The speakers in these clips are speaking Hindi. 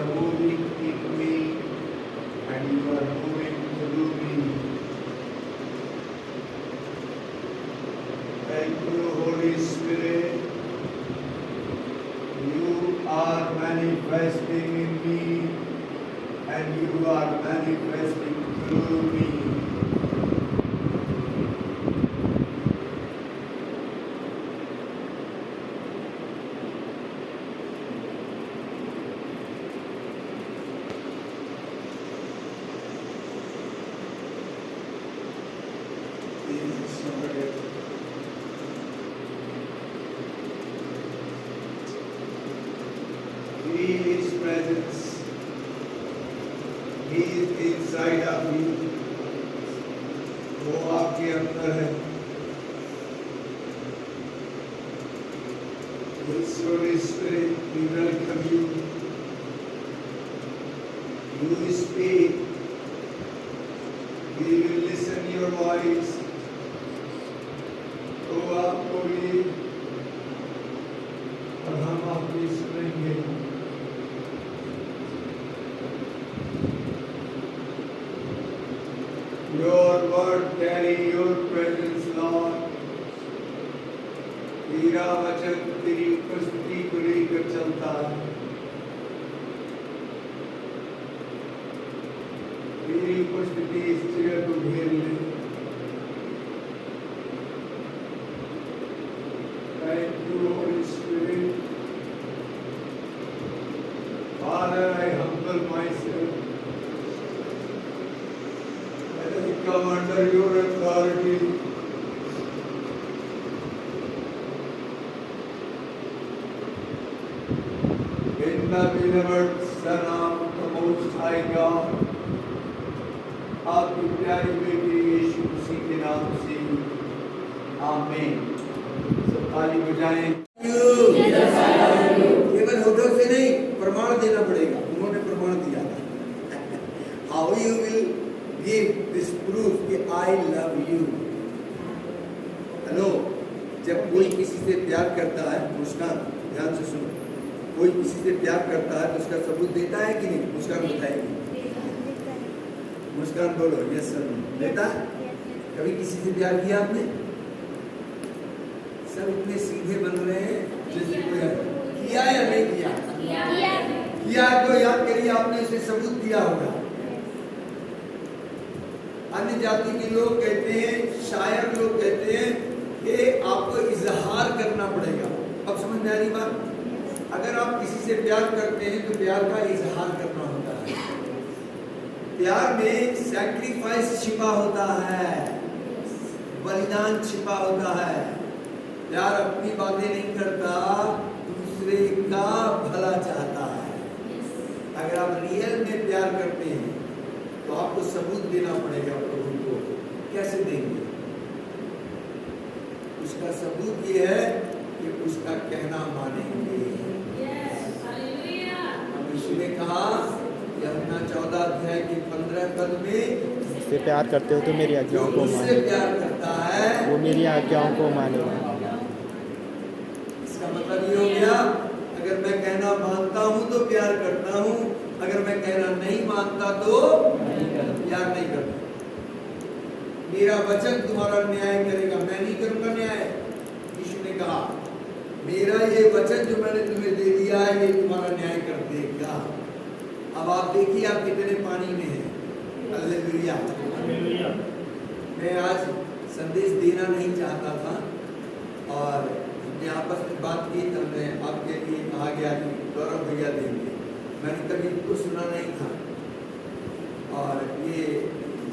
are moving in me and you are moving through me. Thank you, Holy Spirit. You are manifesting in me and you are manifesting through me. Feel His presence. He is inside of you. वो आपके अंदर है. Holy Spirit, we welcome you. You speak. We will listen your voice. तो आप बोलिए और हम आपकी सुनेंगे. Your word carry your presence, Lord. तेरा वचन तेरी उपस्थिति को लेकर चलता है. तेरी उपस्थिति इस जगह को घेर ले. Thank you, Holy Spirit. Father, I humble myself. Come under your authority. In the beloved Son of the Most High God, आपकी प्यारी बेटी यीशु मसीह के नाम से आमीन. सब ताली बजाएं. केवल होठों से नहीं, प्रमाण देना पड़ेगा. उन्होंने प्रमाण दिया. How you will give this proof कि I love you. हेलो, जब कोई किसी से प्यार करता है, मुस्कान, ध्यान से सुनो. कोई किसी से प्यार करता है तो उसका सबूत देता है कि नहीं? मुस्कान बताएगी. मुस्कान बोलो, यस सर. देता है? कभी किसी से प्यार किया आपने? सब इतने सीधे बन रहे हैं. जैसे किया या नहीं किया? किया तो याद करिए, आपने उसे सबूत दिया होगा. अन्य जाति के लोग कहते हैं, शायर लोग कहते हैं कि आपको इजहार करना पड़ेगा. अब समझ में आ रही बात? अगर आप किसी से प्यार करते हैं तो प्यार का इजहार करना होता है. प्यार में सैक्रिफाइस छिपा होता है, बलिदान छिपा होता है. प्यार अपनी बातें नहीं करता, दूसरे का भला चाहता है. अगर आप रियल में प्यार करते हैं तो आपको सबूत देना पड़ेगा प्रभु को. कैसे देंगे? उसका सबूत ये है कि उसका कहना मानेंगे. यीशु ने कहा, यूहन्ना 14 अध्याय के 15 पद में, उससे प्यार करते हो तो मेरी आज्ञाओं को मानो. प्यार करता है वो मेरी आज्ञाओं को मानेगा. इसका मतलब ये हो गया, अगर मैं कहना मानता हूँ तो प्यार करता हूँ, अगर मैं कहना नहीं मानता तो प्यार नहीं करता. मेरा वचन तुम्हारा न्याय करेगा, मैं नहीं करूंगा न्याय. यीशु ने कहा, मेरा ये वचन जो मैंने तुम्हें दे दिया है, ये तुम्हारा न्याय कर देगा. अब आप देखिए आप कितने पानी में हैं. हालेलुया. मैं आज संदेश देना नहीं चाहता था और हमने आपस में बात की, तो हमने आपके लिए कहा गया कि गौरव भैया देंगे. मैंने कभी इनको सुना नहीं था और ये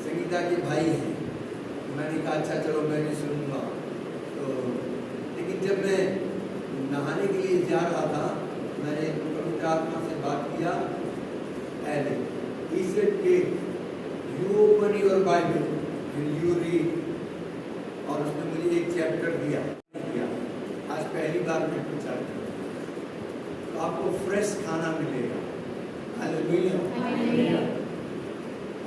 संगीता के भाई हैं. मैंने कहा अच्छा चलो मैं भी सुनूंगा. तो लेकिन जब मैं नहाने के लिए जा रहा था, मैंने पवित्र आत्मा से बात किया. He said कि you open your Bible and you read. और उसने मुझे एक चैप्टर दिया. आज पहली बार मैं पूछा तो आपको फ्रेश खाना मिलेगा. हालेलुया.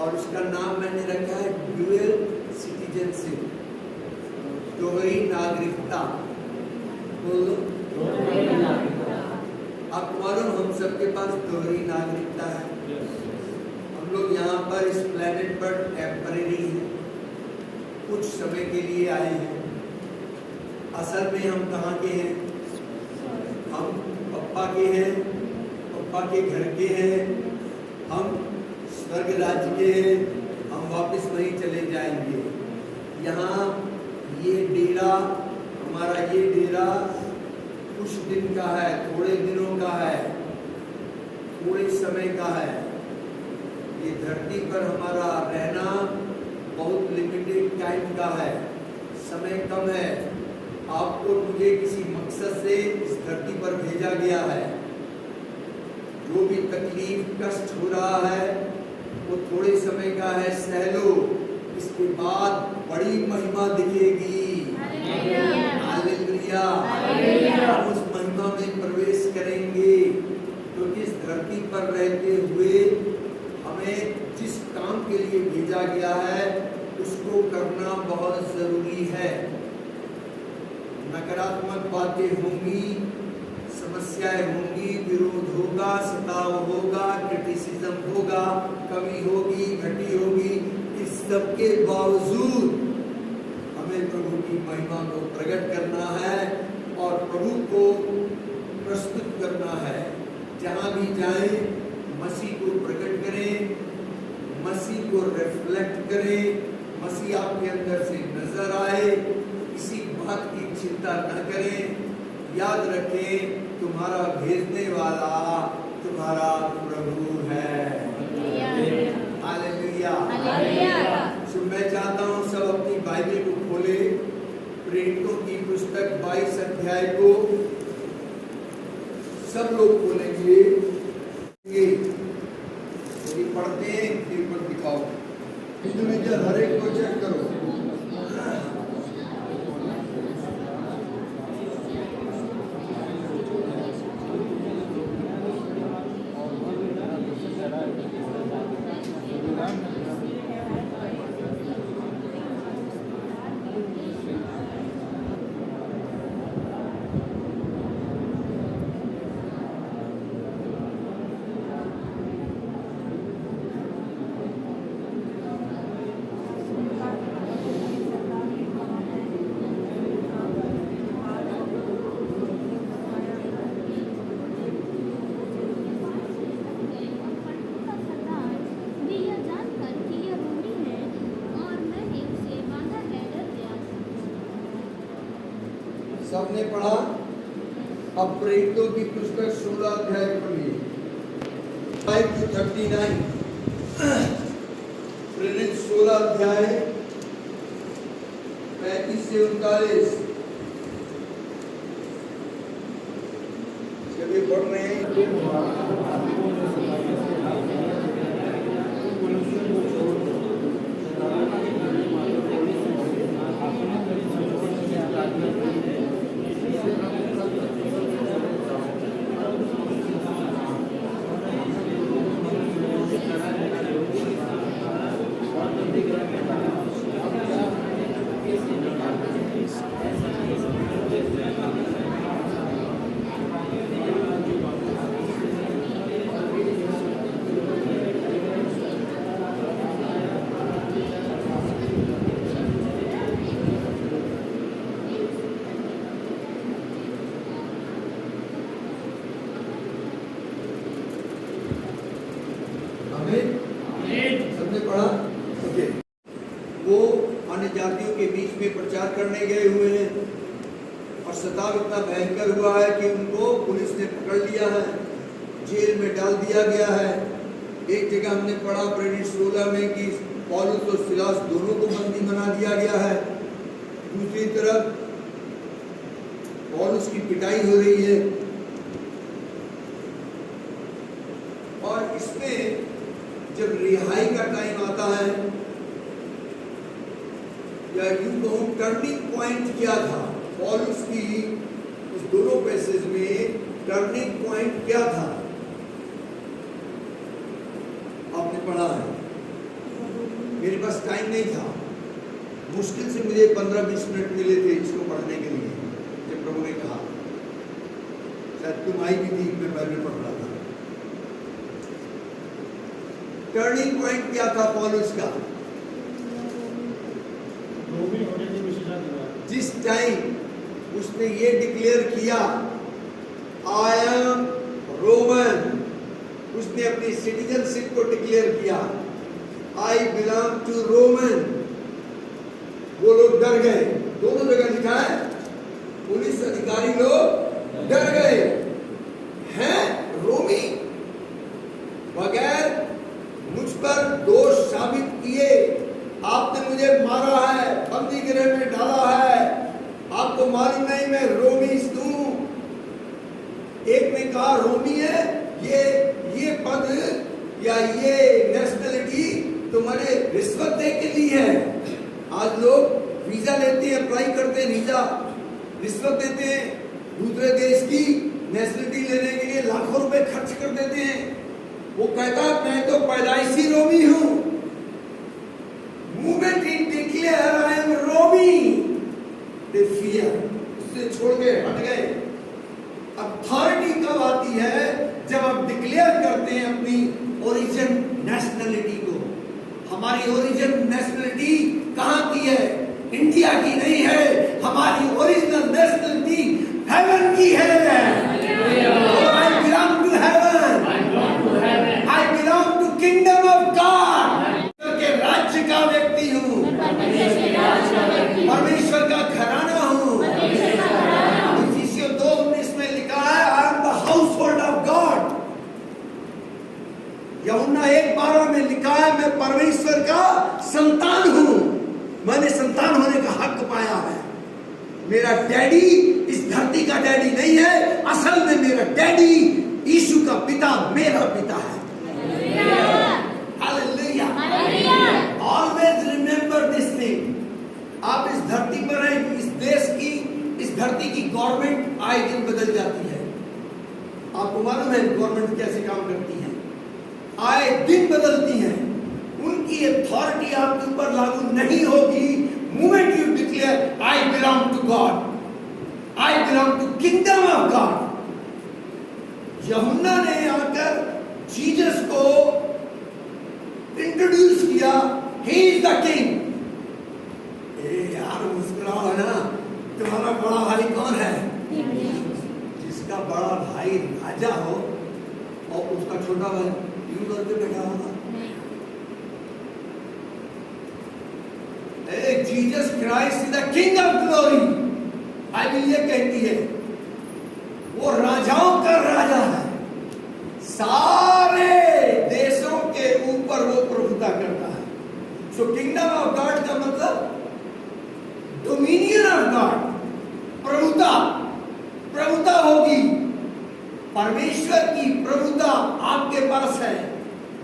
और उसका नाम मैंने रखा है ड्यूअल सिटीजनशिप, दोहरी नागरिकता. बोलो. आपके मालूम हम सबके पास दोहरी नागरिकता है। हम लोग यहाँ पर इस प्लेनेट पर टेम्परेरी हैं, कुछ समय के लिए आए हैं। असल में हम कहाँ के हैं? हम पप्पा के हैं, पप्पा के घर के हैं, हम स्वर्ग राज्य के हैं, हम वापस वहीं चले जाएंगे। यहाँ ये डेरा, हमारा ये डेरा कुछ दिन का है, थोड़े दिनों का है, थोड़े समय का है। ये धरती पर हमारा रहना बहुत लिमिटेड टाइम का है, समय कम है। आपको मुझे किसी मकसद से इस धरती पर भेजा गया है। जो भी तकलीफ कष्ट हो रहा है वो थोड़े समय का है, सह लो, इसके बाद बड़ी महिमा दिखेगी। हालेलुया। हम उस महिमा में प्रवेश करेंगे। तो इस धरती पर रहते हुए हमें जिस काम के लिए भेजा गया है उसको करना बहुत जरूरी है। नकारात्मक बातें होंगी, समस्याएं होंगी, विरोध होगा, सताव होगा, क्रिटिसिज्म होगा, कमी होगी, घटी होगी। इस सब के बावजूद हमें प्रभु की महिमा को प्रकट करना है और प्रभु को प्रस्तुत करना है। जहाँ भी जाएं मसीह को प्रकट करें, मसीह को रिफ्लेक्ट करें, मसीह आपके अंदर से नजर आए। किसी बात की चिंता न करें। याद रखें तुम्हारा भेजने वाला तुम्हारा प्रभु है। हालेलुया। सो मैं चाहता हूँ सब अपनी बाइबल को खोले, प्रेरितों की पुस्तक 22 अध्याय को सब लोग खोलेंगे। यदि पढ़ते हैं फिर मत दिखाओ, इंडिविजुअल हर एक को चेक करो। सबने पढ़ा? अब प्रेरितों की पुस्तक 16 अध्याय पढ़िए, 5 to 39। प्रेरित 16 अध्याय 35 से 39 सभी पढ़ रहे हैं। सबने पढ़ा? ओके। वो अन्य जातियों के बीच में प्रचार करने गए हुए हैं और सताव इतना भयंकर हुआ है कि उनको पुलिस ने पकड़ लिया है, जेल में डाल दिया गया है। एक जगह हमने पढ़ा प्रेरित 16 में कि पौलुस और सिलास दोनों को बंदी बना दिया गया है। दूसरी तरफ पौलुस की पिटाई हो रही है और इसमें जब रिहाई का टाइम आता है या यूं कहूं टर्निंग पॉइंट क्या था पौलुस की उस दोनों पैसेज में, टर्निंग पॉइंट क्या था आपने पढ़ा है? मेरे पास टाइम नहीं था, मुश्किल से मुझे 15-20 मिनट मिले थे इसको पढ़ने के लिए जब प्रभु ने कहा। शायद तुम आई भी थी, मैं बाइबल पढ़ रहा था। टर्निंग पॉइंट क्या था पौलुस का? जिस टाइम उसने ये डिक्लेयर किया आई एम रोमन, उसने अपनी सिटीजनशिप को डिक्लेयर किया आई बिलोंग टू रोमन, वो लोग डर गए। दोनों जगह लिखा है, पुलिस अधिकारी लोग डर गए हैं, रोमी बगैर मुझ पर दोष साबित किए आपने मुझे मारा है, बंदी गृह में डाला है, आपको मालूम नहीं मैं रोमी हूं। एक ने कहा रोमी है, ये पद या ये नेशनलिटी तुम्हारे रिश्वत दे के ली है। आज लोग वीजा लेते हैं, अप्लाई करते हैं, वीजा रिश्वत देते हैं, दूसरे देश की नेशनलिटी लेने के लिए लाखों रुपए खर्च कर देते हैं। वो कहता मैं तो पैदाइशी रोमी हूं। Movement in declare I am रोमी, दे फियर, उससे छोड़ के हट गए। अथॉरिटी कब आती है? जब आप डिक्लेयर करते हैं अपनी ओरिजिन नेशनलिटी को। हमारी ओरिजिन नेशनलिटी कहां की है? इंडिया की नहीं है, हमारी ओरिजिनल नेशनलिटी हेवन की है। I belong to heaven, I belong to kingdom of God, के राज्य का व्यक्ति हूं, परमेश्वर का घराना हूं। इफिसियों 2:19 में लिखा है I am the house hold of God. यूहन्ना 1:12 में लिखा है मैं परमेश्वर का संतान हूं, मैंने संतान होने का हक पाया है। मेरा डैडी इस धरती का डैडी नहीं है, असल में मेरा डैडी यीशु का पिता मेरा पिता है। Hallelujah, always remember this thing. आप इस धरती पर हैं, इस देश की, इस धरती की गवर्नमेंट आए दिन बदल जाती है। आपको मालूम है गवर्नमेंट कैसे काम करती है? आए दिन बदलती हैं। उनकी अथॉरिटी आपके ऊपर लागू नहीं होगी। Moment you declare I belong to God, I belong to kingdom of God. यूहन्ना ने आकर जीसस को इंट्रोड्यूस किया, ही इज द किंग। यार मुस्कुराओ है ना, तुम्हारा बड़ा भाई कौन है? जिसका बड़ा भाई राजा हो और उसका छोटा भाई यूं करके बैठा होगा। Jesus Christ is the king of glory. Bible ये कहती है वो राजाओं का राजा है, सारे देशों के ऊपर वो प्रभुता करता है। सो किंगडम ऑफ गॉड का मतलब डोमिनियन ऑफ गॉड, प्रभुता, प्रभुता होगी। परमेश्वर की प्रभुता आपके पास है।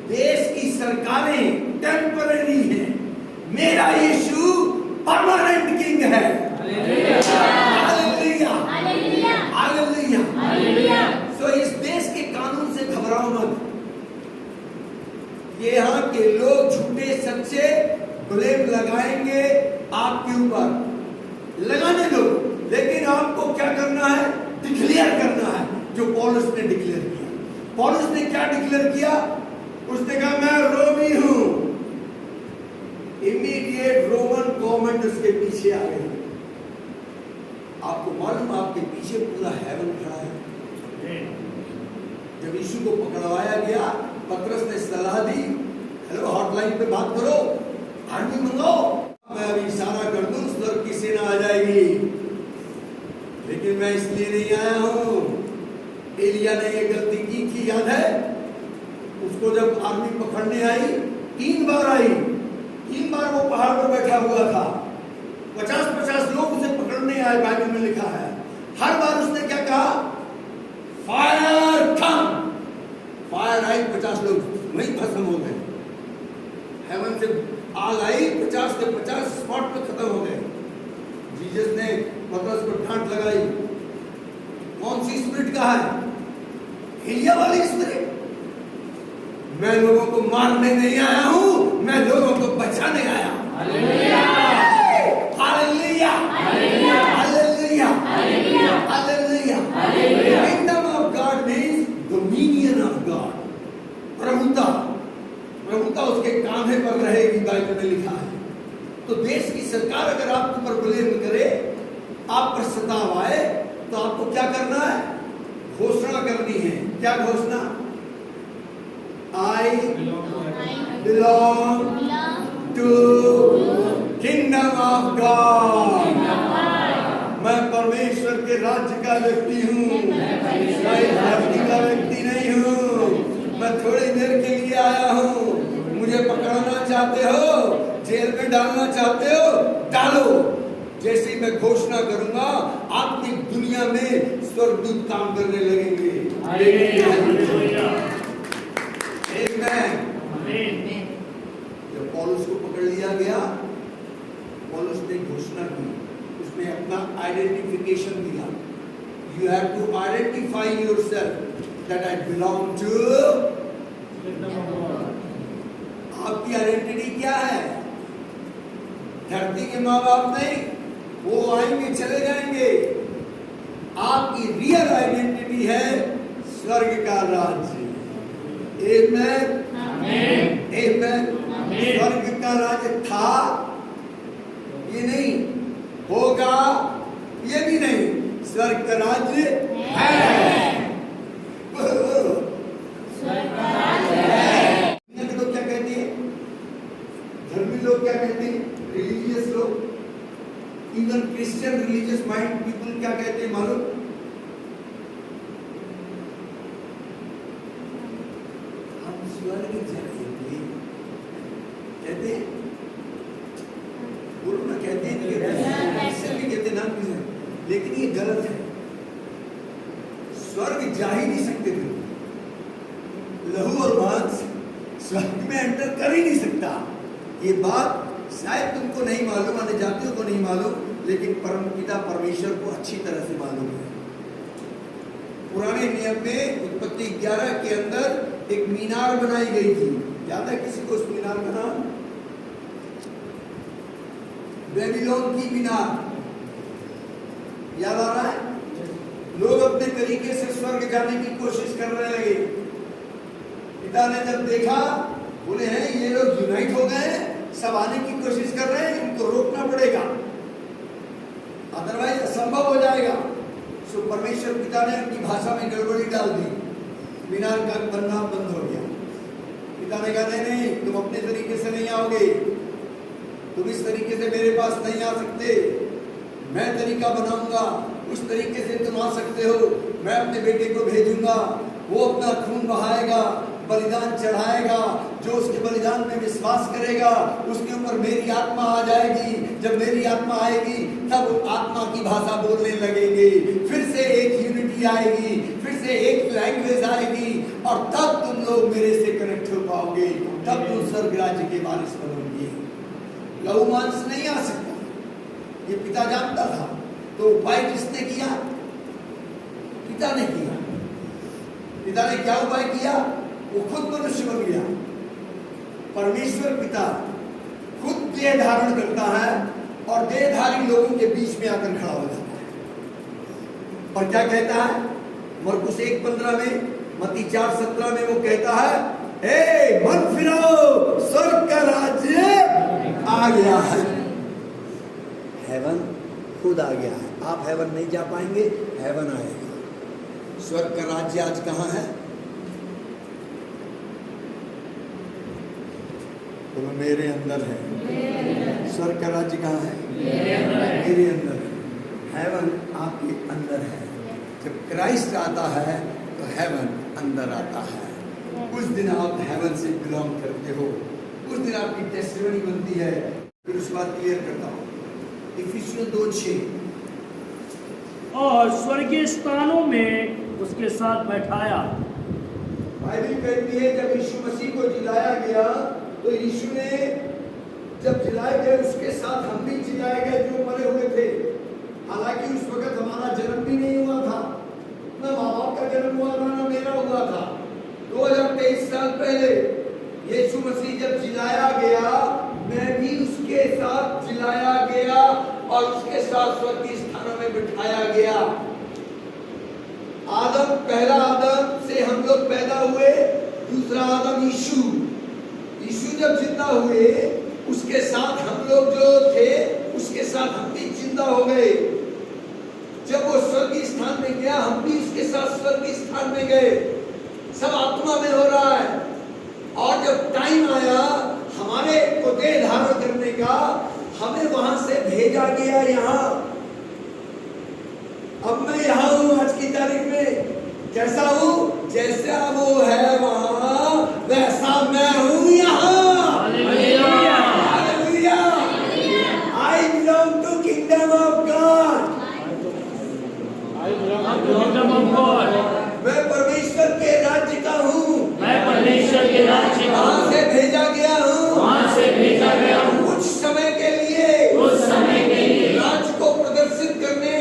देश की सरकारें टेम्पररी हैं, मेरा यीशु परमानेंट किंग है। Hallelujah, hallelujah, hallelujah. सो इस देश के कानून से घबराओ मत। ये यहाँ के लोग झूठे सच्चे ब्लेम लगाएंगे आपके ऊपर, लगाने दो, लेकिन आपको क्या करना है? डिक्लेयर करना है जो पौलुस ने डिक्लेयर किया। पौलुस ने क्या डिक्लेयर किया? उसने कहा मैं रोमी हूं। इमीडिएट रोमन गवर्नमेंट उसके पीछे आ गई। आपको मालूम आपके पीछे पूरा हेवन खड़ा है। जब यीशु को पकड़वाया गया, पतरस ने सलाह दी, हेलो हॉटलाइन पे बात करो, आर्मी मंगाओ, मैं अभी इशारा कर दूं स्वर्ग की सेना आ जाएगी। लेकिन मैं इसलिए नहीं आया हूं। एलिया ने ये गलती की थी, याद है? उसको जब आर्मी पकड़ने आई, 3 बार आई, 3 बार वो पहाड़ पर बैठा हुआ था। 50-50 लोग उसे पकड़ने आए, बाइबल में लिखा है। हर बार उसने क्या कहा? फायर कम। फायर आई, 50 लोग वहीं खत्म हो गए। हेवन से आग आई, 50 के 50 स्पॉट पे खत्म हो गए। जीसस ने पतरस को डांट लगाई, कौन सी स्पिरिट का है? एलिया वाली स्पिरिट। मैं लोगों को मारने नहीं आया हूं, मैं लोगों को बचाने आया हूं। Hallelujah, hallelujah, hallelujah, hallelujah, hallelujah. Kingdom of में लिखा है। तो देश की सरकार अगर आपके ऊपर ब्लेम करे, आप पर सताव आए, तो आपको क्या करना है? घोषणा करनी है। क्या घोषणा? I belong to kingdom of God. मैं परमेश्वर के राज्य का व्यक्ति हूँ, मैं इस धरती का व्यक्ति नहीं हूँ। मैं थोड़ी देर के लिए आया हूँ। मुझे पकड़ना चाहते हो, जेल में डालना चाहते हो, डालो। जैसे ही मैं घोषणा करूंगा, आत्मिक दुनिया में स्वर्गदूत काम करने लगेंगे। जब पौलुस को पकड़ लिया गया, पौलुस ने घोषणा की, उसने अपना आइडेंटिफिकेशन दिया। You have to identify yourself that I belong to. आपकी आइडेंटिटी क्या है? धरती के माँ बाप नहीं, वो आएंगे चले जाएंगे। आपकी रियल आइडेंटिटी है स्वर्ग का राज्य। आमेन, आमेन। स्वर्ग का राज्य था, ये नहीं, होगा, ये भी नहीं, स्वर्ग का राज्य है। स्वर्ग का राज्य है। लोग क्या कहते हैं? धर्मी लोग क्या कहते हैं? रिलीजियस लोग, even Christian religious mind people क्या कहते हैं मालूम? हम स्वर्ग जाएंगे कहते हैं, बोलो ना, कहते हैं, कहते नाम किसे? लेकिन ये गलत है। स्वर्ग जा ही नहीं सकते थे। लहू और मांस स्वर्ग में एंटर कर ही नहीं सकता। ये बात शायद तुमको नहीं मालूम, अन्य जातियों को नहीं मालूम, लेकिन परमपिता परमेश्वर को अच्छी तरह से मालूम है। पुराने नियम में उत्पत्ति 11 के अंदर एक मीनार बनाई गई थी। याद है किसी को उस मीनार का नाम? बेबीलोन की मीनार। याद आ रहा है? लोग अपने तरीके से स्वर्ग जाने की कोशिश करने लगे। पिता ने जब देखा, बोले हैं ये लोग यूनाइट हो गए हैं, सब आने की कोशिश कर रहे हैं, इनको रोकना पड़ेगा, अदरवाइज असंभव हो जाएगा। सो परमेश्वर पिता ने उनकी भाषा में गड़बड़ी डाल दी, मीनार का बनना बंद हो गया। पिता ने कहा नहीं नहीं, तुम अपने तरीके से नहीं आओगे, तुम इस तरीके से मेरे पास नहीं आ सकते, मैं तरीका बनाऊंगा, उस तरीके से तुम आ सकते हो। मैं अपने बेटे को भेजूंगा, वो अपना खून बहाएगा, बलिदान चढ़ाएगा। जो उसके बलिदान में विश्वास करेगा, उसके ऊपर मेरी आत्मा आ जाएगी। जब मेरी आत्मा आएगी, तब आत्मा की भाषा बोलने लगेंगे, फिर से एक यूनिटी आएगी, फिर से एक लैंग्वेज आएगी, और तब तुम लोग मेरे से कनेक्ट हो पाओगे। तब तुम स्वर्ग राज्य के वारिस बनोगे। लहू मांस नहीं आ सकता, ये पिता जानता था। तो उपाय किसने किया? पिता ने किया। पिता ने क्या उपाय किया? वो खुद मनुष्य बन गया। परमेश्वर पिता खुद देह धारण करता है और देहधारी लोगों के बीच में आकर खड़ा हो जाता है। और क्या कहता है? मरकुस 1:15 में, मत्ती 4:17 में वो कहता है, ए मन फिराओ, स्वर्ग का राज्य आ गया है। हेवन खुद आ गया है। आप हेवन नहीं जा पाएंगे, हेवन आएगा। स्वर्ग का राज्य आज कहाँ है? तो मेरे अंदर है। स्वर्ग का राज्य कहाँ है? मेरे अंदर है। हेवन आपके अंदर है। जब क्राइस्ट आता है तो हेवन अंदर आता है। उस दिन आप हेवन से बिलोंग करते हो, उस दिन आपकी टेस्टिमनी बनती है। फिर उस बात क्लियर करता हूँ, इफिसियों 2:6। और स्वर्गीय स्थानों में उसके साथ बैठाया। बाइबल कहती है जब यीशु मसीह को जिलाया गया, तो यीशु ने जब जिलाए गए, उसके साथ हम भी जिलाए गए जो मरे हुए थे। हालांकि उस वक्त हमारा जन्म भी नहीं हुआ था, ना माँ बाप का जन्म हुआ था, ना मेरा हुआ था। 2023 साल पहले यीशु मसीह जब जिलाया गया, मैं भी उसके साथ जिलाया गया और उसके साथ स्वर्गीय स्थानों में बिठाया गया। आदम, पहला आदम से हम लोग पैदा हुए, दूसरा आदम यीशु। यीशु जब जिंदा हुए, उसके साथ हम लोग जो थे उसके साथ हम भी जिंदा हो गए। जब वो स्वर्गीय स्थान में गया हम भी उसके साथ स्वर्गीय स्थान में गए। सब आत्मा में हो रहा है। और जब टाइम आया हमारे को देह धारण करने का, हमें वहां से भेजा गया यहाँ। अब मैं यहाँ हूँ आज की तारीख में। कैसा हूँ? जैसा वो है वहां वैसा मैं हूँ यहाँ। Hallelujah. I belong to kingdom of God। मैं परमेश्वर के राज्य का हूँ। मैं परमेश्वर के राज्य का हूँ। वहां से भेजा गया हूँ। वहां से भेजा गया हूँ। कुछ समय के लिए राज्य को प्रदर्शित करने,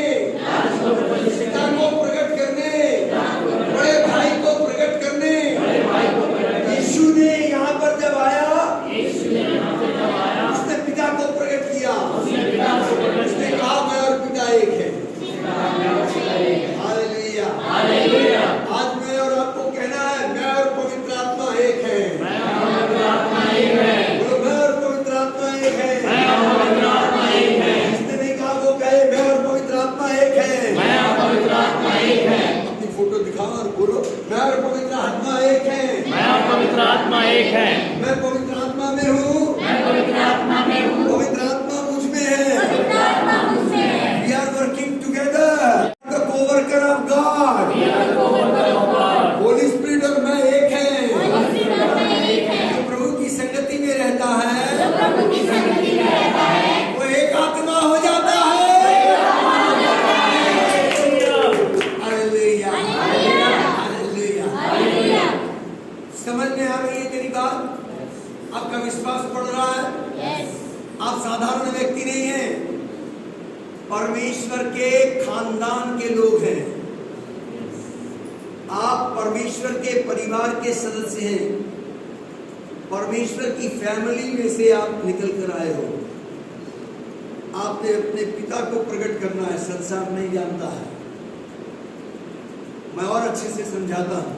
पिता को प्रकट करने, बड़े भाई को प्रकट करने। यीशु ने यहाँ पर जब आया उसने पिता को प्रकट किया। उसने कहा मैं और पिता एक है। हालेलुया। आज मैं और आपको कहना है मैं और पवित्र आत्मा एक है। बोलो मैं और पवित्र आत्मा एक है। जिसने नहीं कहा वो कहे मैं और पवित्र आत्मा एक है। अपनी फोटो दिखाओ और बोलो मैं और पवित्र आत्मा एक है। मैं पवित्र आत्मा में हूँ। पवित्र आत्मा मुझ में है। We are working together, the co-worker of God। Holi spirit और मैं एक है। जो प्रभु की संगति में रहता है वो एक आत्मा हो जाता है। हालेलुया। हालेलुया। समझ में आ रही है तेरी बात? आपका विश्वास बढ़ रहा है। आप साधारण व्यक्ति नहीं हैं, परमेश्वर के खानदान के लोग हैं। आप परमेश्वर के परिवार के सदस्य हैं। परमेश्वर की फैमिली में से आप निकल कर आए हो। आपने अपने पिता को प्रकट करना है। संसार नहीं जानता है। मैं और अच्छे से समझाता हूं।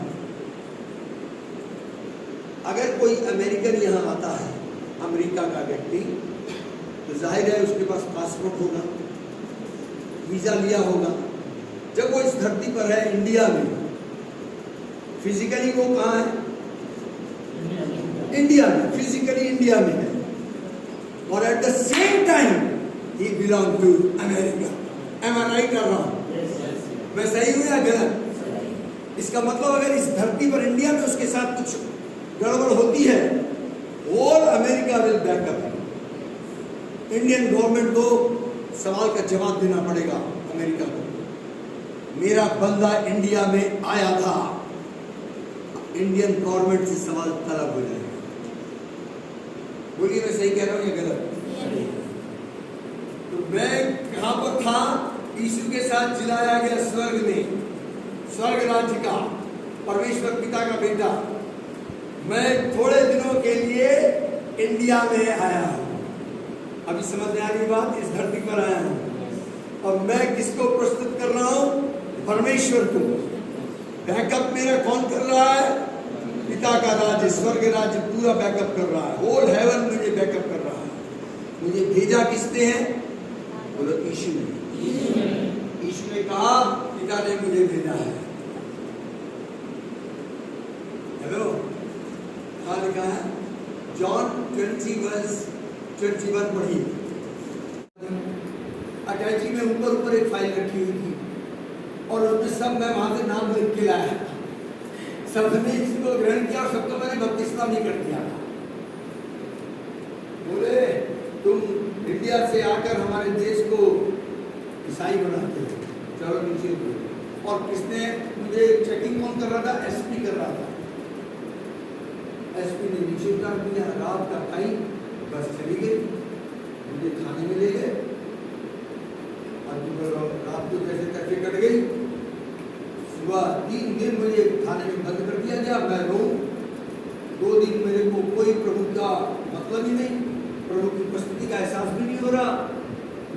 अगर कोई अमेरिकन यहां आता है, अमेरिका का व्यक्ति, तो जाहिर है उसके पास पासपोर्ट होगा, वीजा लिया होगा। जब वो इस धरती पर है इंडिया में, फिजिकली वो कहाँ है? इंडिया में। फिजिकली इंडिया में है और एट द सेम टाइम ही belong to America. Am I right और रॉन्ग? मैं सही हूं या गलत? इसका मतलब अगर इस धरती पर इंडिया में उसके साथ कुछ गड़बड़ होती है, all America will backup. Indian government को सवाल का जवाब देना पड़ेगा अमेरिका को। मेरा बंदा इंडिया में आया था, इंडियन गवर्नमेंट से सवाल तलब हो जाएगा। बोलिए मैं सही कह रहा हूं या गलत? तो मैं कहां पर था? यीशु के साथ जिलाया गया स्वर्ग में, स्वर्ग राज्य का, परमेश्वर पिता का बेटा। मैं थोड़े दिनों के लिए इंडिया में आया हूं। अभी समझ में आ रही बात? इस धरती पर आया हूं और मैं किसको प्रस्तुत कर रहा हूं? परमेश्वर को। बैकअप मेरा कौन कर रहा है? पिता का राज्य, स्वर्ग राज्य पूरा बैकअप कर रहा है। होल हेवन मुझे बैकअप कर रहा है। मुझे भेजा किसने है? बोलो यीशु ने। यीशु ने कहा पिता ने मुझे भेजा है। हेलो, कहाँ लिखा है? जॉन 20:21 पढ़िए। अटैची में ऊपर एक फाइल रखी हुई थी और उसमें सब मैं वहां से नाम लिख के लाया। सबने इसको ग्रहण किया और सबको मैंने बपतिस्मा नहीं कर दिया। बोले तुम इंडिया से आकर हमारे देश को ईसाई बनाते हो, चलो नीचे दो। और किसने मुझे चेकिंग कौन कर रहा था? एसपी कर रहा था। एसपी ने नीचे उतार दिया। रात का टाइम, बस चली गई। मुझे थाने में ले गए और रात को जैसे तक कट गई, सुबह 3 दिन मुझे थाने में बंद कर दिया गया। मैं रो 2 दिन मेरे को कोई प्रभु का मतलब ही नहीं, प्रभु की उपस्थिति का एहसास भी नहीं हो रहा।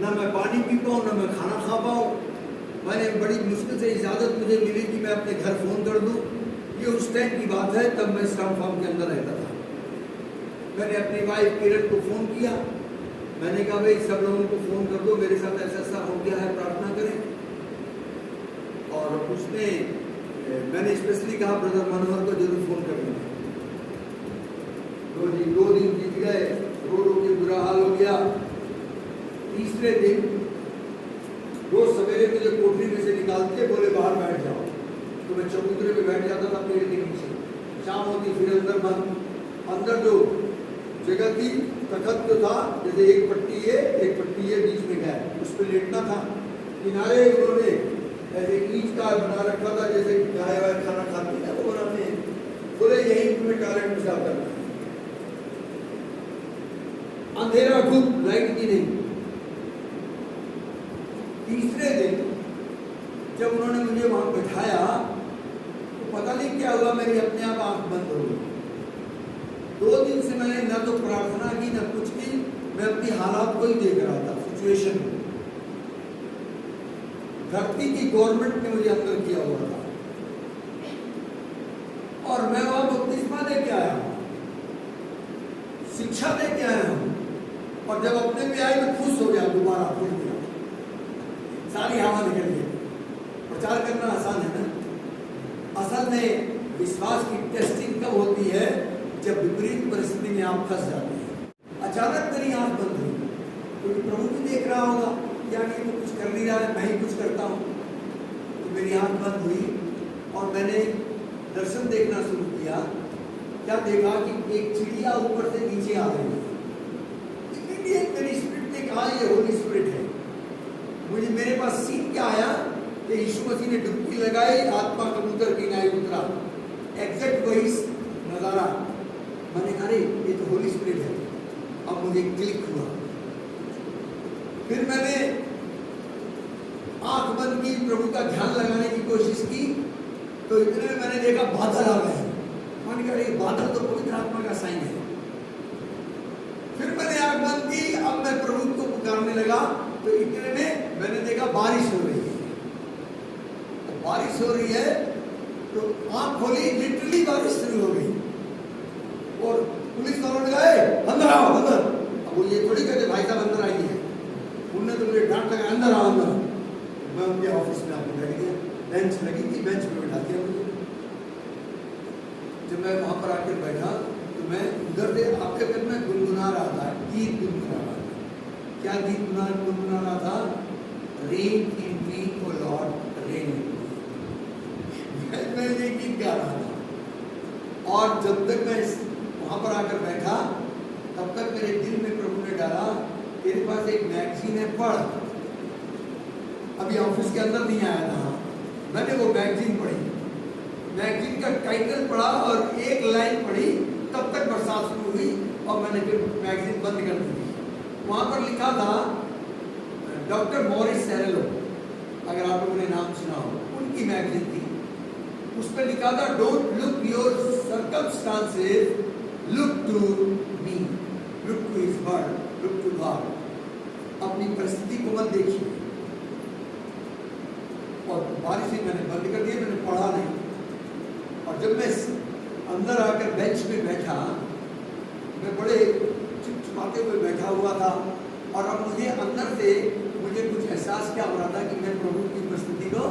ना मैं पानी पी पाऊँ, ना मैं खाना खा पाऊँ। मैंने बड़ी मुश्किल से इजाज़त मुझे मिली कि मैं अपने घर फ़ोन कर दूँ। ये उस टाइम की बात है, तब मैं श्रम फार्म के अंदर रहता था। मैंने अपनी वाइफ किरण को फ़ोन किया। मैंने कहा भाई सब लोगों को फ़ोन कर दो, मेरे साथ ऐसा ऐसा हो गया है, प्रार्थना करें। और उसने मैंने स्पेशली कहा ब्रदर मनोहर को जरूर फ़ोन कर देना। तो जी 2 दिन बीत गए, रो रो के बुरा हाल हो गया। तीसरे दिन रोज सवेरे मुझे कोठरी में से निकालते, बोले बाहर बैठ जाओ। तो मैं चबूतरे पे बैठ जाता था पेड़ के नीचे। शाम होती फिर अंदर बंद। अंदर जो जगह थी, तखत जो था, जैसे एक पट्टी है बीच में गया, उस पर लेटना था। किनारे उन्होंने ऐसे ईंट का बना रखा था, जैसे गाय वाय खाना खाती है वो बनाते हैं। बोले यही तुम्हें टॉयलेट पेशाब करना है। अंधेरा खूब, लाइट भी नहीं। तीसरे दिन जब उन्होंने मुझे वहां बैठाया तो पता नहीं क्या हुआ, मेरी अपने आप आंख बंद हो गई। 2 दिन से मैंने ना तो प्रार्थना की ना कुछ की, मैं अपनी हालात को ही देख रहा था, सिचुएशन को। धरती की गवर्नमेंट ने मुझे अंदर किया हुआ था और मैं वहां बपतिस्मा दे के आया हूं, शिक्षा दे के आया हूं। और जब अपने पे आए तो खुश हो गया, दोबारा फिर गया, सारी हवा निकल गई। प्रचार करना आसान है ना। असल में विश्वास की टेस्टिंग कब होती है, जब विपरीत परिस्थिति में आप फंस जाते हैं। अचानक मेरी आंख बंद हुई, क्योंकि प्रभु भी देख रहा होगा क्या नहीं, वो कुछ कर नहीं रहा है, मैं ही कुछ करता हूँ। तो मेरी आंख बंद हुई और मैंने दर्शन देखना शुरू किया। क्या देखा कि एक चिड़िया ऊपर से नीचे आ रही है। मेरी स्पिरिट ने कहा ये होली स्पिरिट है। मुझे मेरे पास सीन क्या आया कि यीशु मसीह ने डुबकी लगाई, आत्मा कबूतर की नाई उतरा, एग्जैक्ट वही नजारा। मैंने कहा ये तो होली स्पिरिट है। अब मुझे क्लिक हुआ। फिर मैंने आंख बंद की, प्रभु का ध्यान लगाने की कोशिश की, तो इतने में मैंने देखा बादल आ गए। मैंने कहा ये बादल तो पवित्र आत्मा का साइन है। फिर मैंने आंख बंद की, अब मैं प्रभु को पुकारने लगा, तो इतने में मैंने देखा बारिश हो रही है। तो बारिश हो रही है तो आंख खोली, लिटरली बारिश शुरू हो गई। और पुलिस वालों ने कहा अंदर आओ अंदर। अब वो ये थोड़ी कहते भाई साहब अंदर आइए, उन्होंने तो मुझे डांट लगा अंदर आओ अंदर। मैं उनके ऑफिस में आके बैठ गया, बेंच लगी थी, बेंच पे बैठा दिया मुझे। जब मैं वहां पर आकर बैठा तो मैं उधर से आपके घर में गुनगुना रहा था, गीत गुनगुना रहा था। क्या गीत गुनगुना रहा था? रेन इन मी ओ लॉर्ड रेन इन मी। मैं ये गीत गा रहा था। और जब तक मैं वहां पर आकर बैठा तब तक मेरे दिल में प्रभु ने डाला, तेरे पास एक मैगजीन है, पढ़। अभी ऑफिस के अंदर नहीं आया था, मैंने वो मैगजीन पढ़ी। मैगजीन का टाइटल पढ़ा और एक लाइन पढ़ी, तब तक बरसात शुरू हुई और मैंने फिर मैगजीन बंद कर दी। वहाँ पर लिखा था डॉक्टर मॉरिस सेरेलो, अगर आप लोगों ने नाम सुना हो, उनकी मैगजीन थी। उस पर लिखा था don't look your circumstances, look to me, look to his word, look to God. अपनी परिस्थिति को मत देखिए। और बारिश ही मैंने बंद कर दिया, मैंने पढ़ा नहीं। और जब मैं अंदर आकर बेंच पे बैठा, मैं बड़े चुपचुपाते हुए बैठा हुआ था और अब मुझे अंदर से मुझे कुछ एहसास क्या हो रहा था कि मैं प्रभु की उपस्थिति को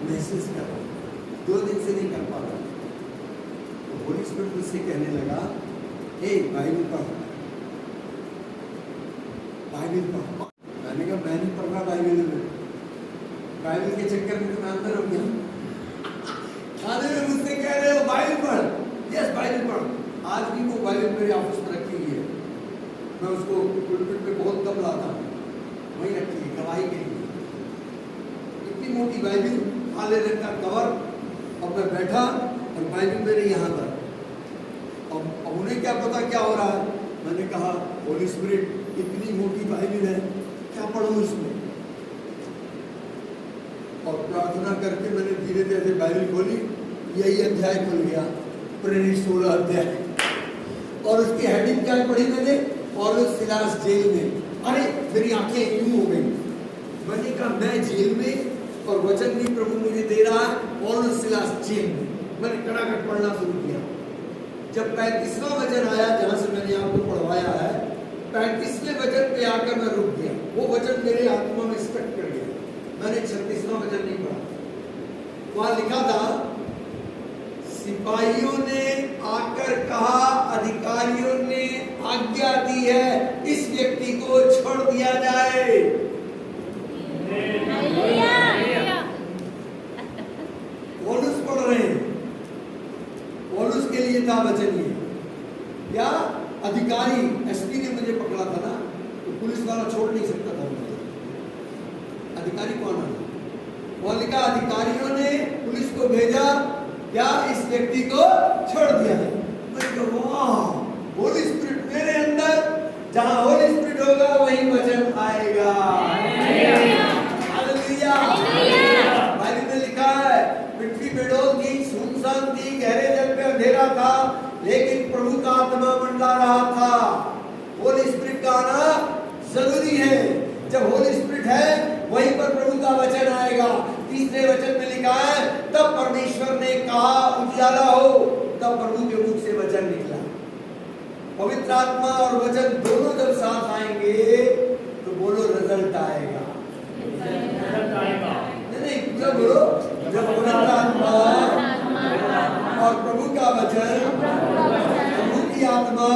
महसूस कर रहा हूँ। 2 दिन से नहीं कर पा रहा। तो होली स्पिरिट मुझसे कहने लगा, हे बाइबल पढ़, बाइबल पढ़। मैंने कहा मैं नहीं पढ़ रहा बाइबल में, बाइबल के चक्कर में तो मैं अंदर हो गया। खाने में मुझसे कह रहे हो बाइबल पढ़, यस बाइबल पढ़। आज भी वो बाइबल मेरे ऑफिस में रखी हुई है, मैं उसको पुलपिट पे बहुत कम लाता हूँ, वहीं रखी है गवाही के लिए। इतनी मोटी बाइबल, काले रंग का कवर, और मैं बैठा और बाइबल मेरे यहाँ था। अब उन्हें क्या पता क्या हो रहा है। मैंने कहा होली स्पिरिट इतनी मोटी बाइबल है, क्या पढ़ूँ इसमें। और प्रार्थना करके मैंने धीरे धीरे बाइबल खोली, यही अध्याय खुल गया, प्रेरित 16 अध्याय। और उसकी हेडिंग क्या पढ़ी मैंने, पौलुस सिलास जेल में। अरे मेरी आंखें यूं हो गई। मैंने कहा मैं जेल में और वचन भी प्रभु मुझे दे रहा है, पौलुस सिलास जेल में। मैंने कड़ाकड़ पढ़ना शुरू किया। जब 35वां वचन आया, जहां से मैंने आपको पढ़वाया है, 35वें वचन पे आकर मैं रुक गया। वो वचन मेरे आत्मा में स्टक कर गया। मैंने 36वां वचन नहीं पढ़ा। वहां लिखा था, सिपाहियों ने आकर कहा, अधिकारियों ने आज्ञा दी है, इस व्यक्ति को छोड़ दिया जाए। पौलुस पढ़ रहे हैं, पौलुस के लिए था वचन ये। क्या अधिकारी, एसपी ने मुझे पकड़ा था ना, तो पुलिस वाला छोड़ नहीं सकता था मुझे। अधिकारी कौन है? वो लिखा, अधिकारियों ने पुलिस को भेजा, क्या इस व्यक्ति को छोड़ दिया है। मैं वाह, होली स्पिरिट मेरे अंदर, जहां होली स्पिरिट होगा वहीं वचन आएगा। हालेलुया। बाइबल में लिखा है, पृथ्वी बेडोल थी, सुनसान थी, गहरे जल पे अंधेरा था, लेकिन प्रभु का आत्मा मंडला रहा था। होली स्पिरिट का आना जरूरी है। जब होली स्पिरिट है, वहीं पर प्रभु का वचन आएगा। तीसरे वचन में लिखा है, तब परमेश्वर ने कहा उजियाला हो, तब प्रभु के मुख से वचन निकला। पवित्र आत्मा और वचन दोनों जब साथ आएंगे तो बोलो रिजल्ट आएगा। नहीं, पूरा बोलो, जब पवित्र आत्मा और प्रभु का वचन, प्रभु की आत्मा,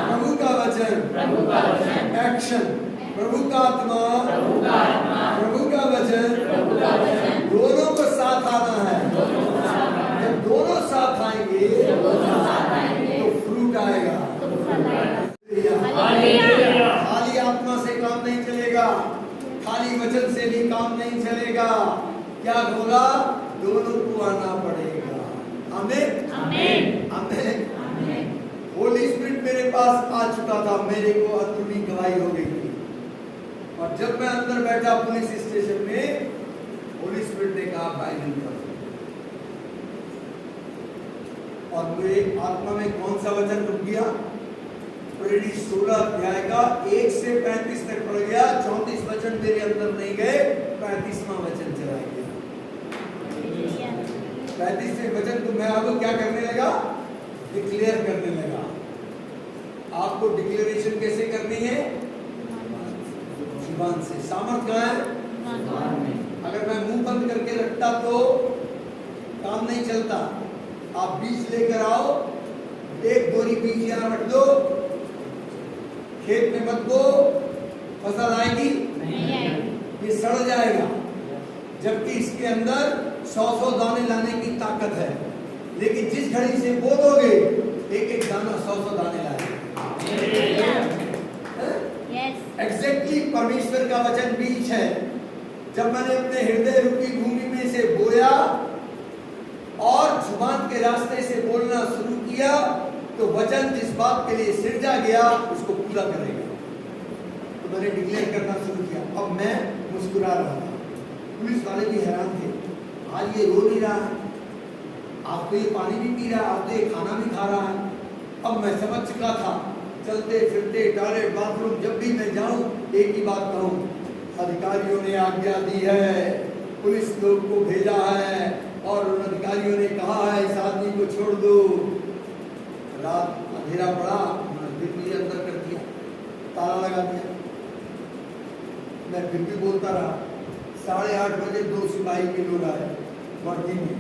प्रभु का वचन, एक्शन, प्रभु का आत्मा, प्रभु का वचन, दोनों को साथ आना है। जब दोनों साथ आएंगे तो फ्रूट आएगा। खाली आत्मा से काम नहीं चलेगा, खाली वचन से भी काम नहीं चलेगा। क्या होगा? दोनों को आना पड़ेगा। आमीन, आमीन, आमीन। होली स्पिरिट मेरे पास आ चुका था, मेरे को अतुल्य गवाही हो गई थी। और जब मैं अंदर बैठा पुलिस स्टेशन में, होली स्पिरिट ने कहा फाइनल करो। और मेरे आत्मा में कौन सा वचन रुक गया? प्रेरित 16 अध्याय का 1 से 35 तक पढ़ गया। 34 वचन मेरे अंदर नहीं गए, 35वां वचन चला गया। 35वें वचन को मैं आपको क्या करने लगा? डिक्लेयर करने लगा। आपको डिक्लेरेशन कैसे करनी है? जुबान से। सामर्थ कहाँ है? अगर मैं मुंह बंद करके रखता तो काम नहीं चलता। आप बीज लेकर आओ, एक बोरी बीज यहाँ रख दो, खेत में मत बो, फसल आएगी नहीं, ये सड़ जाएगा। जबकि इसके अंदर 100 दाने लाने की ताकत है। लेकिन जिस घड़ी से बो दोगे, एक एक दाना 100 दाने लाएगा। एग्जैक्टली परमेश्वर का वचन बीज है। जब मैंने अपने हृदय रूपी भूमि में से बोया और जुबान के रास्ते से बोलना शुरू किया, तो वचन जिस बात के लिए सिरजा गया उसको पूरा करेगा। तो मैंने डिक्लेयर करना शुरू किया। अब मैं मुस्कुरा रहा था। पुलिस वाले भी हैरान थे, आज ये रो नहीं रहा है, आप तो ये पानी भी पी रहा है, आप तो ये खाना भी खा रहा है। अब मैं समझ चुका था, चलते फिरते टॉयलेट बाथरूम जब भी मैं जाऊं, एक ही बात कहूं, अधिकारियों ने आज्ञा दी है, पुलिस लोग को भेजा है और उन अधिकारियों ने कहा है इस आदमी को छोड़ दो। रात अंधेरा पड़ा, बिजली अंदर कर दिया, ताला लगा दिया। मैं फिर भी बोलता रहा। 8:30 बजे 2 सिपाही के लोग आए वर्दी में,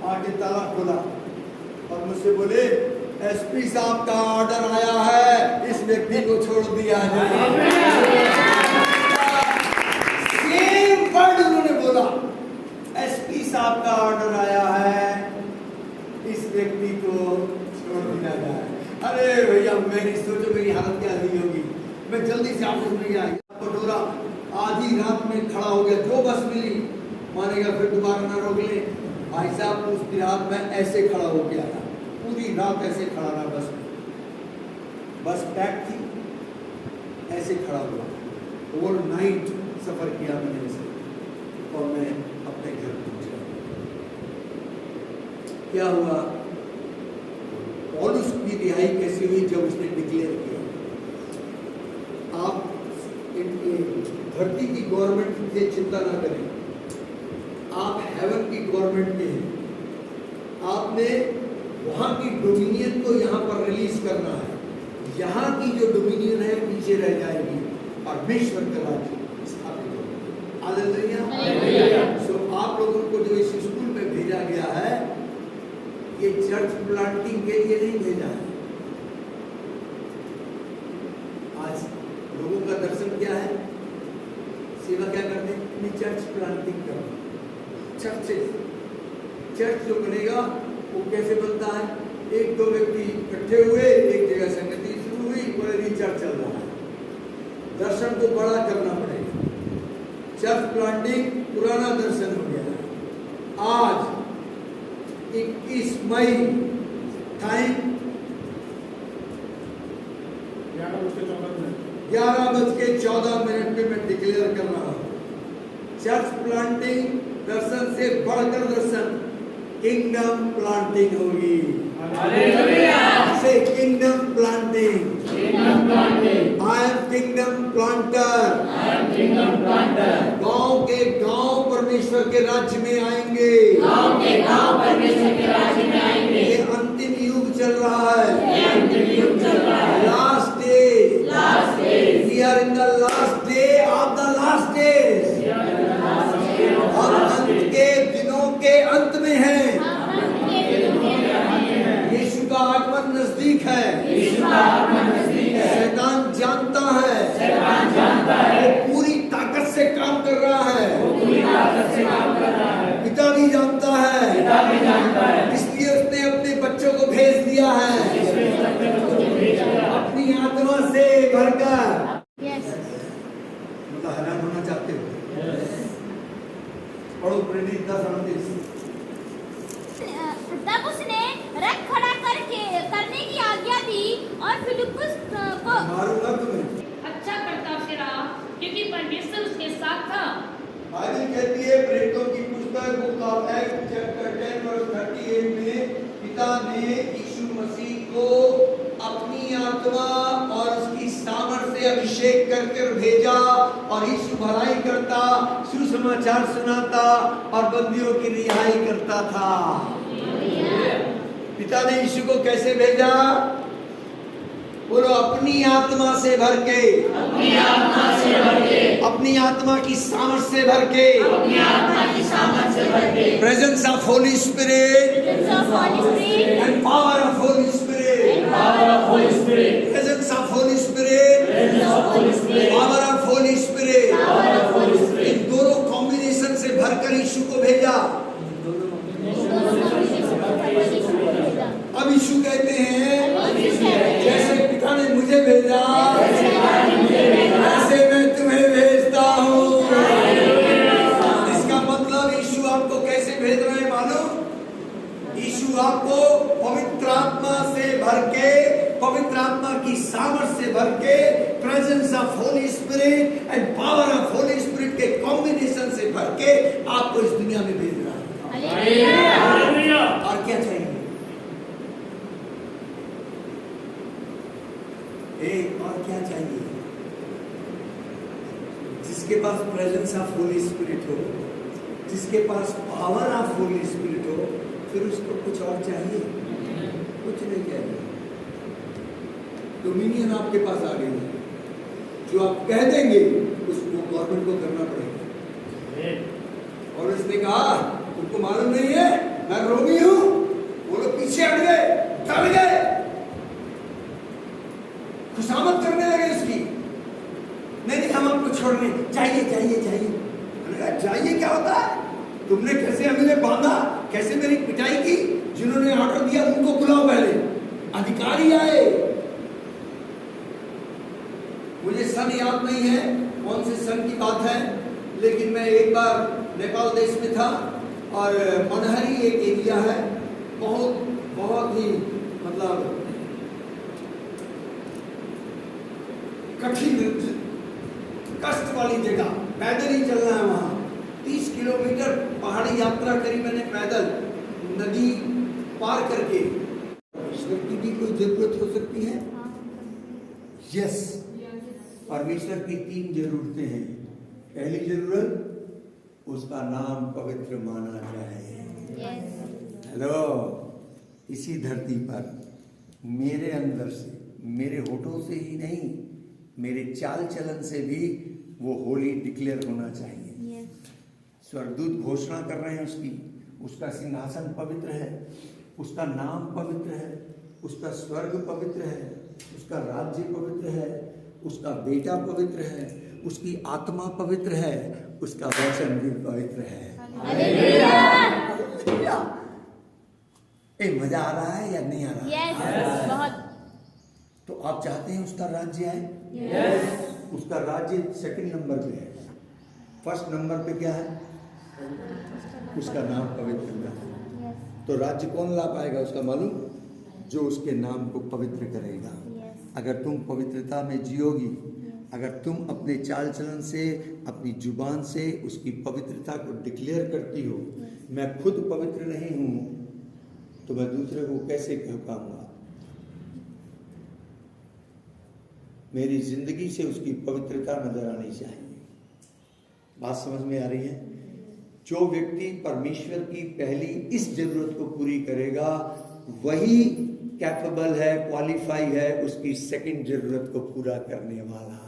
आके ताला खोला और मुझसे बोले, एसपी साहब का ऑर्डर आया है, इस व्यक्ति को छोड़ दिया जाए। सेम वर्ड उन्होंने बोला, एसपी साहब का ऑर्डर आया है, इस व्यक्ति को छोड़ दिया जाए। अरे भैया, मैंने सोचो मेरी हालत क्या हुई होगी। मैं जल्दी से ऑफिस में गया, कटोरा आधी रात में खड़ा हो गया, जो बस मिली मानेगा फिर दोबारा ना रोक ले। भाई साहब उस रात में ऐसे खड़ा हो गया था, पूरी रात ऐसे खड़ा रहा बस में। बस पैक थी, ऐसे खड़ा हुआ। ओवरनाइट सफर किया मैंने इसे और मैं अपने घर पहुंचा। क्या हुआ? पौलुस की रिहाई कैसी हुई? जब उसने डिक्लेयर किया, आप धरती की गवर्नमेंट से चिंता ना करें, आप हेवन की गवर्नमेंट के हैं। आपने वहां की डोमिनियन को यहाँ पर रिलीज करना है। यहाँ की जो डोमिनियन है पीछे रह जाएगी, परमेश्वर का राज्य स्थापित होगा। हालेलुया। सो आप लोगों को जो इस स्कूल में भेजा गया है, ये चर्च प्लांटिंग के लिए नहीं भेजा है। आज लोगों का दर्शन क्या है? सेवा क्या करते हैं? चर्च प्लांटिंग करना। चर्च जो बनेगा वो कैसे बनता है? एक दो व्यक्ति इकट्ठे हुए, एक जगह संगति शुरू हुई, बोले चर्च चल रहा है। दर्शन को बड़ा करना पड़ेगा। चर्च प्लांटिंग पुराना दर्शन हो गया है। आज 21 मई टाइम 11:14 पे मैं डिक्लेयर कर रहा हूँ, चर्च प्लांटिंग दर्शन से बढ़कर दर्शन किंगडम प्लांटिंग होगी। से kingdom planting. I am kingdom planter. गांव के गांव परमेश्वर के राज्य में आएंगे। ये अंतिम युग चल रहा है। Last day. We are in the last day of the last day. हम अंत के दिनों के अंत में हैं। यीशु का आगमन नजदीक है। शैतान जानता है। वो पूरी ताकत से काम कर रहा है। पिता भी जानता है। इसलिए उसने अपने बच्चों को भेज दिया है, अपनी आत्मा से भरकर। मतलब हैरान होना चाहते हो? पढ़ो प्रेरित 10:38। तब उसने रथ खड़ा करने की आज्ञा दी और फिलिप्पुस को मारूंगा तुम्हें। अच्छा करता फिरा क्योंकि परमेश्वर उसके साथ था। बाइबल कहती है प्रेरितों की पुस्तक book of act chapter 10 verse 38 में पिता ने यीशु मसीह को अपनी आत्मा और उसकी सामर्थ से अभिषेक करके भेजा और यीशु भलाई करता, सुसमाचार सुनाता और बंदियों की रिहाई करता था। पिता ने यीशु को कैसे भेजा? बोलो, अपनी आत्मा से भर के, अपनी आत्मा की सामर्थ से भर के, presence of holy spirit and power of holy spirit, presence of holy spirit, power of holy spirit, इन दोनों कॉम्बिनेशन से भरकर यीशु को भेजा। अब यीशु कहते हैं जैसे पिता ने मुझे भेजा ऐसे मैं तुम्हें भेजता हूँ। इसका मतलब यीशु आपको कैसे भेज रहे हैं मालूम? यीशु आपको पवित्र आत्मा से भर के, पवित्र आत्मा की सामर्थ से भर के, presence of holy spirit and power of holy spirit के कॉम्बिनेशन से भर के आपको इस दुनिया में भेज रहा है। और क्या चाहिए? और क्या चाहिए? जिसके पास प्रेजेंस ऑफ होली स्पिरिट हो, जिसके पास पावर ऑफ होली स्पिरिट हो, फिर उसको कुछ और चाहिए? कुछ नहीं चाहिए। डोमिनियन आपके पास आ गई है। जो आप कह देंगे उसको गवर्नमेंट को करना पड़ेगा। और उसने कहा तुमको मालूम नहीं है मैं रोमी हूं? वो लोग पीछे हट गए, डर गए, खुशामद करने लगे इसकी। नहीं हम आपको छोड़ने चाहिए चाहिए चाहिए। चाहिए क्या होता है? तुमने कैसे हमें बांधा, कैसे मेरी पिटाई की? जिन्होंने ऑर्डर दिया उनको बुलाओ, पहले अधिकारी आए। मुझे सन याद नहीं है कौन से सन की बात है, लेकिन मैं एक बार नेपाल देश में था और मनहरी एक एरिया है, बहुत ही मतलब कठिन कष्ट वाली जगह, पैदल ही चलना है वहां। 30 किलोमीटर पहाड़ी यात्रा करी मैंने पैदल, नदी पार करके। परमेश्वर की भी कोई जरूरत हो सकती है? यस, परमेश्वर की 3 जरूरतें हैं। पहली जरूरत, उसका नाम पवित्र माना जाए। हेलो, इसी धरती पर मेरे अंदर से, मेरे होठों से ही नहीं, मेरे चाल चलन से भी वो होली डिक्लेयर होना चाहिए। स्वर्गदूत घोषणा कर रहे हैं उसका सिंहासन पवित्र है, उसका नाम पवित्र है, उसका स्वर्ग पवित्र है, उसका राज्य पवित्र है, उसका बेटा पवित्र है, उसकी आत्मा पवित्र है, उसका वचन भी पवित्र है। मजा आ रहा है या नहीं आ रहा है? बहुत। तो आप चाहते हैं उसका राज्य आए? उसका राज्य सेकंड नंबर पे है, फर्स्ट नंबर पे क्या है? उसका नाम पवित्र है। तो राज्य कौन ला पाएगा उसका मालूम? जो उसके नाम को पवित्र करेगा। अगर तुम पवित्रता में जियोगी, अगर तुम अपने चाल चलन से, अपनी जुबान से उसकी पवित्रता को डिक्लेयर करती हो, मैं खुद पवित्र नहीं हूं तो मैं दूसरे को कैसे कह पाऊंगा? मेरी जिंदगी से उसकी पवित्रता नजर आनी चाहिए। बात समझ में आ रही है? जो व्यक्ति परमेश्वर की पहली इस जरूरत को पूरी करेगा वही कैपेबल है, क्वालिफाई है उसकी सेकंड जरूरत को पूरा करने वाला।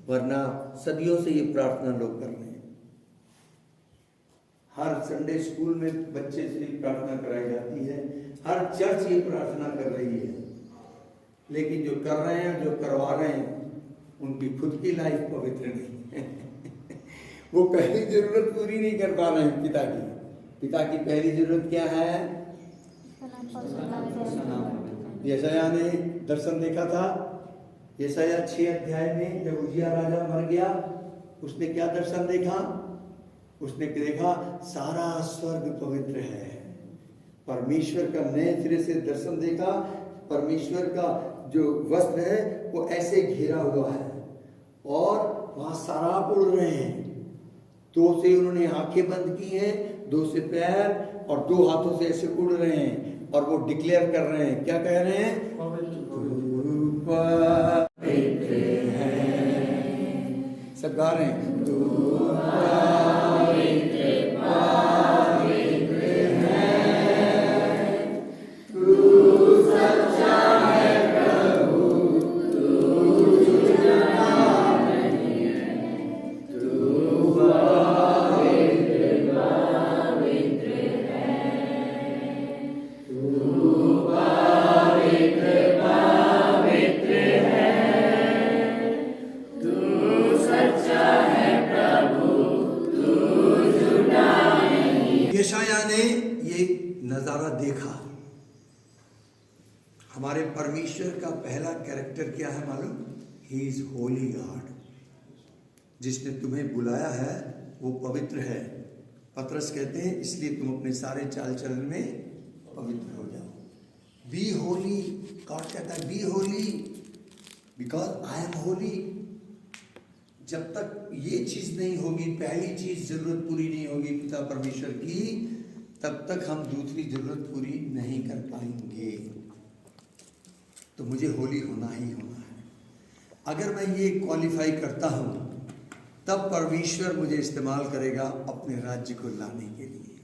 वरना सदियों से ये प्रार्थना लोग कर रहे हैं। हर संडे स्कूल में बच्चे से प्रार्थना कराई जाती है, हर चर्च ये प्रार्थना कर रही है, लेकिन जो कर रहे हैं, जो करवा रहे हैं, उनकी खुद की लाइफ पवित्र नहीं है। वो पहली जरूरत पूरी नहीं कर पा रहे हैं पिता की पहली जरूरत क्या है? यशायाह ने दर्शन देखा था। यशायाह 6 अध्याय में जब उजिया राजा मर गया, उसने क्या दर्शन देखा? उसने देखा सारा स्वर्ग पवित्र है। परमेश्वर का नए सिरे से दर्शन देखा। परमेश्वर का जो वस्त्र है वो ऐसे घेरा हुआ है और वहां सराप उड़ रहे हैं। 2 से उन्होंने आंखें बंद की हैं, 2 से पैर और 2 हाथों से ऐसे उड़ रहे हैं और वो डिक्लेयर कर रहे हैं, क्या कह रहे हैं? सब गा रहे हैं। यशायाह ने ये नजारा देखा। हमारे परमेश्वर का पहला कैरेक्टर क्या है मालूम? He is Holi God. जिसने तुम्हें बुलाया है वो पवित्र है। पतरस कहते हैं इसलिए तुम अपने सारे चाल चलन में पवित्र हो जाओ। बी होली। गॉड कहता है be holy because I am holy. जब तक ये चीज नहीं होगी, पहली चीज जरूरत पूरी नहीं होगी पिता परमेश्वर की, तब तक हम दूसरी जरूरत पूरी नहीं कर पाएंगे। तो मुझे होली होना ही होना है। अगर मैं ये क्वालिफाई करता हूं तब परमेश्वर मुझे इस्तेमाल करेगा अपने राज्य को लाने के लिए।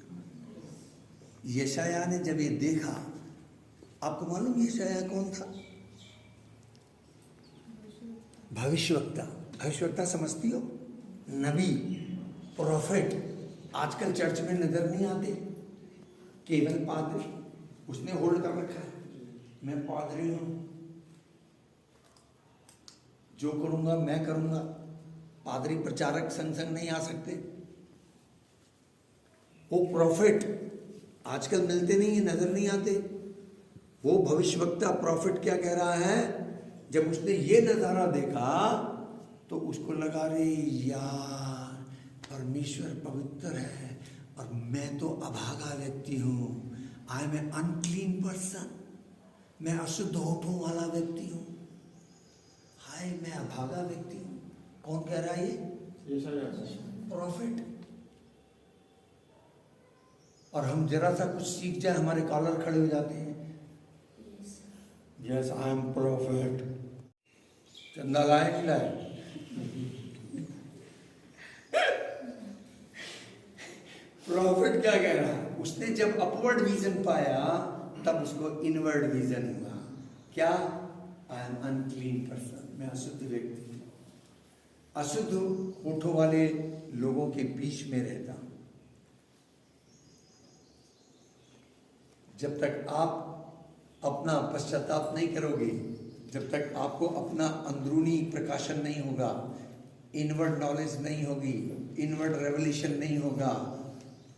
यशायाह ने जब ये देखा, आपको मालूम यशायाह कौन था? भविष्यवक्ता। भविष्यवक्ता समझती हो? नबी, प्रोफेट। आजकल चर्च में नजर नहीं आते, केवल पादरी। उसने होल्ड कर रखा है, मैं पादरी हूं, जो करूंगा मैं करूंगा। पादरी प्रचारक संग संग नहीं आ सकते। वो प्रोफेट आजकल मिलते नहीं है, नजर नहीं आते। वो भविष्यवक्ता प्रोफेट क्या कह रहा है? जब उसने ये नजारा देखा तो उसको लगा रे यार परमेश्वर पवित्र है और मैं तो अभागा व्यक्ति हूं। I am an unclean person. मैं अशुद्ध होठों वाला व्यक्ति हूं। हाय मैं अभागा व्यक्ति हूं। कौन कह रहा है ये? प्रॉफिट। और हम जरा सा कुछ सीख जाए हमारे कॉलर खड़े हो जाते हैं। Yes I am profit. चंदा लाए नहीं लाए? प्रॉफिट क्या कह रहा है? उसने जब अपवर्ड विजन पाया तब उसको इनवर्ड विजन हुआ। क्या? आई एम अनक्लीन पर्सन, मैं अशुद्ध व्यक्ति हूँ, अशुद्ध होठों वाले लोगों के बीच में रहता हूं। जब तक आप अपना पश्चाताप नहीं करोगे, जब तक आपको अपना अंदरूनी प्रकाशन नहीं होगा, इनवर्ड नॉलेज नहीं होगी, इनवर्ड रेवल्यूशन नहीं होगा,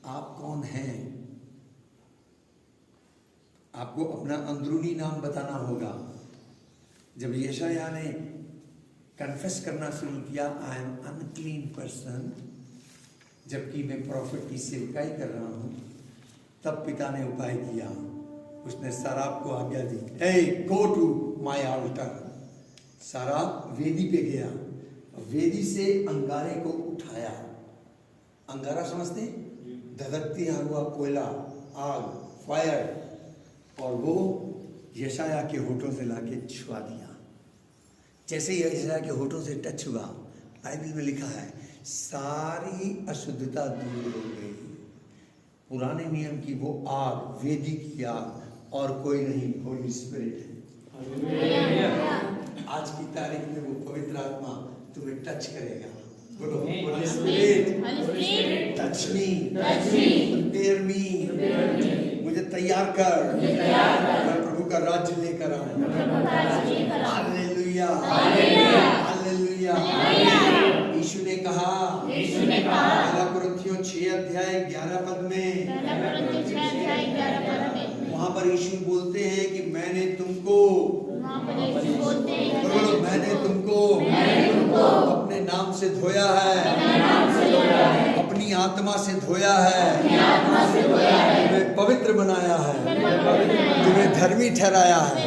आप कौन हैं, आपको अपना अंदरूनी नाम बताना होगा। जब यशायाह ने कन्फेस करना शुरू किया, आई एम अनक्लीन पर्सन, जबकि मैं प्रॉफिट की सेवकाई कर रहा हूं, तब पिता ने उपाय किया, उसने साराप को आज्ञा दी, हे गो टू माय ऑल्टर। साराप वेदी पे गया, वेदी से अंगारे को उठाया। अंगारा समझते? धधकती हुआ कोयला, आग, फायर, और वो यशायाह के होठों से लाके छुआ दिया। जैसे ही यशायाह के होठों से टच हुआ, बाइबल में लिखा है सारी अशुद्धता दूर हो गई। पुराने नियम की वो आग, वेदी की आग, और कोई नहीं, होली स्पिरिट है। आज की तारीख में वो पवित्र आत्मा तुम्हें टच करेगा। बोलो holy spirit touch me, prepare me, मुझे तैयार कर, मैं प्रभु का राज्य लेकर आऊं। Hallelujah, hallelujah. यीशु ने कहा, पहला कुरिन्थियों 6:11 में, वहां पर यीशु बोलते हैं कि मैंने तुमको अपने नाम से धोया है, अपनी आत्मा से धोया है, तुम्हें पवित्र बनाया है, तुम्हें धर्मी ठहराया है।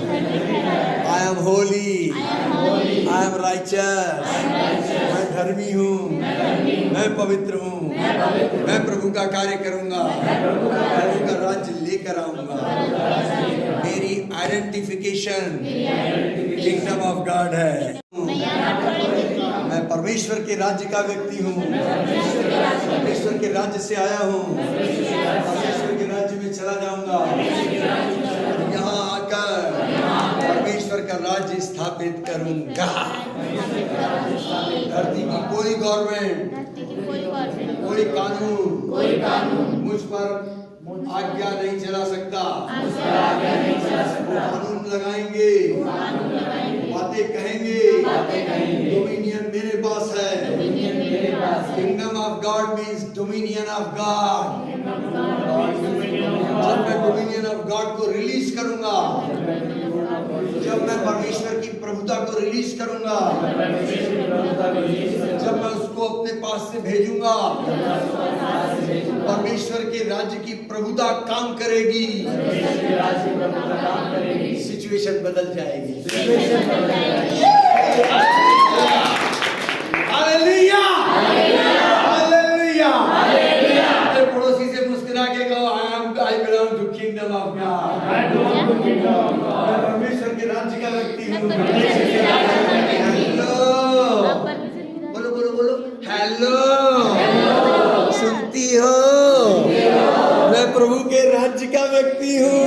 आई am Holi, I am righteous, मैं धर्मी हूँ, मैं पवित्र हूँ, मैं प्रभु का कार्य करूंगा, प्रभु का राज्य लेकर आऊंगा। मेरी आइडेंटिफिकेशन किंगडम ऑफ गॉड है। मैं परमेश्वर के राज्य का व्यक्ति हूँ, परमेश्वर के राज्य से आया हूँ, परमेश्वर के राज्य में चला जाऊंगा। यहाँ आकर परमेश्वर का राज्य स्थापित करूंगा। धरती की कोई गवर्नमेंट, कोई कानून मुझ पर आज्ञा नहीं चला सकता। कानून लगाएंगे, बातें कहेंगे, डोमिनियन मेरे पास है। Kingdom of God means dominion of God. जब मैं डोमिनियन ऑफ गॉड को रिलीज करूंगा, जब मैं परमेश्वर की प्रभुता को रिलीज करूंगा, जब मैं उसको अपने पास से भेजूंगा, परमेश्वर के राज्य की प्रभुता काम करेगी, सिचुएशन बदल जाएगी। Hallelujah, hallelujah. पड़ोसी से मुस्कुरा के कहो, I belong to kingdom of God. मैं परमेश्वर के राज्य का व्यक्ति हूँ। बोलो बोलो बोलो, हेलो, सुनती हो? मैं प्रभु के राज्य का व्यक्ति हूँ।